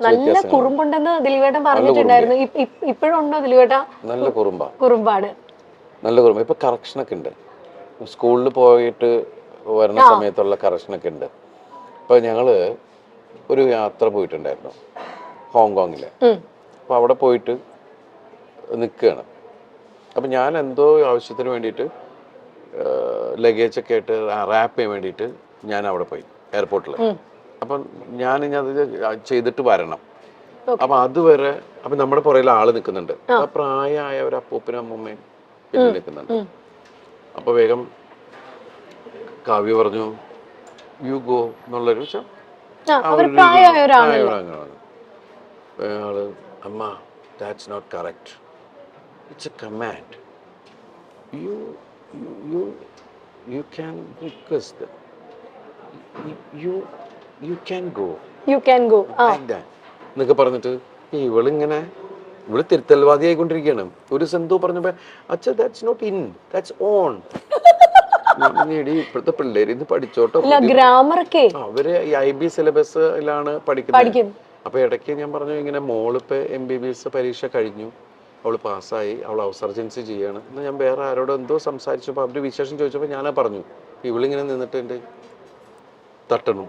നല്ല കുറുമ്പുണ്ടെന്ന് ദിലീപേട്ടൻ പറഞ്ഞിട്ടുണ്ടായിരുന്നു. ഇപ്പോഴും ഉണ്ടോ ദിലീപേട്ട? നല്ല കുറുമ്പാണ്. നല്ല കുറുമ്പ്. ഇപ്പൊ കറക്ഷനൊക്കെ ഉണ്ട്. സ്കൂളിൽ പോയിട്ട് വരുന്ന സമയത്തുള്ള കറക്ഷനൊക്കെ ഉണ്ട്. ഇപ്പൊ ഞങ്ങള് ഒരു യാത്ര പോയിട്ടുണ്ടായിരുന്നു ഹോങ്കോങ്ങില്. അപ്പൊ അവിടെ പോയിട്ട് നിൽക്കുകയാണ്. അപ്പം ഞാൻ എന്തോ ആവശ്യത്തിന് വേണ്ടിയിട്ട് ലഗേജൊക്കെ ആയിട്ട് റാപ്പ് ചെയ്യാൻ വേണ്ടിയിട്ട് ഞാൻ അവിടെ പോയി എയർപോർട്ടിൽ. അപ്പം ഞാനിനി അത് ചെയ്തിട്ട് വരണം. അപ്പം അതുവരെ അപ്പം നമ്മുടെ പുറകിൽ ആള് നിൽക്കുന്നുണ്ട്. ആ പ്രായമായ ഒരു അപ്പൂപ്പനും അമ്മൂമ്മയും പിന്നെ നിൽക്കുന്നുണ്ട്. അപ്പോൾ വേഗം കാവ്യ പറഞ്ഞു യു ഗോ എന്നുള്ളൊരു അയാള് അമ്മ that's not correct, it's a command. You can request them. You can go. Like that. എന്നൊക്കെ പറഞ്ഞിട്ട് ഇവളിങ്ങനെ തിരുത്തൽവാദി ആയിക്കൊണ്ടിരിക്കുകയാണ്. ഒരു സെന്തോ പറഞ്ഞപ്പോ അച്ഛാ that's not in, that's on. ഇപ്പോഴത്തെ പിള്ളേര് ഇത് പഠിച്ചോട്ടോ. അവര് ഈ IB സിലബസിലാണ് പഠിക്കുന്നത്. അപ്പൊ ഇടയ്ക്ക് ഞാൻ പറഞ്ഞു ഇങ്ങനെ മോളിപ്പോ MBBS പരീക്ഷ കഴിഞ്ഞു, അവള് പാസ്സായി, അവൾ ഔസർജൻസി ചെയ്യാണ്. എന്നാൽ ഞാൻ വേറെ ആരോടും എന്തോ സംസാരിച്ചപ്പോൾ അവര് വിശേഷം ചോദിച്ചപ്പോൾ ഞാനാ പറഞ്ഞു ഇവളിങ്ങനെ നിന്നിട്ട് എൻ്റെ തട്ടണം.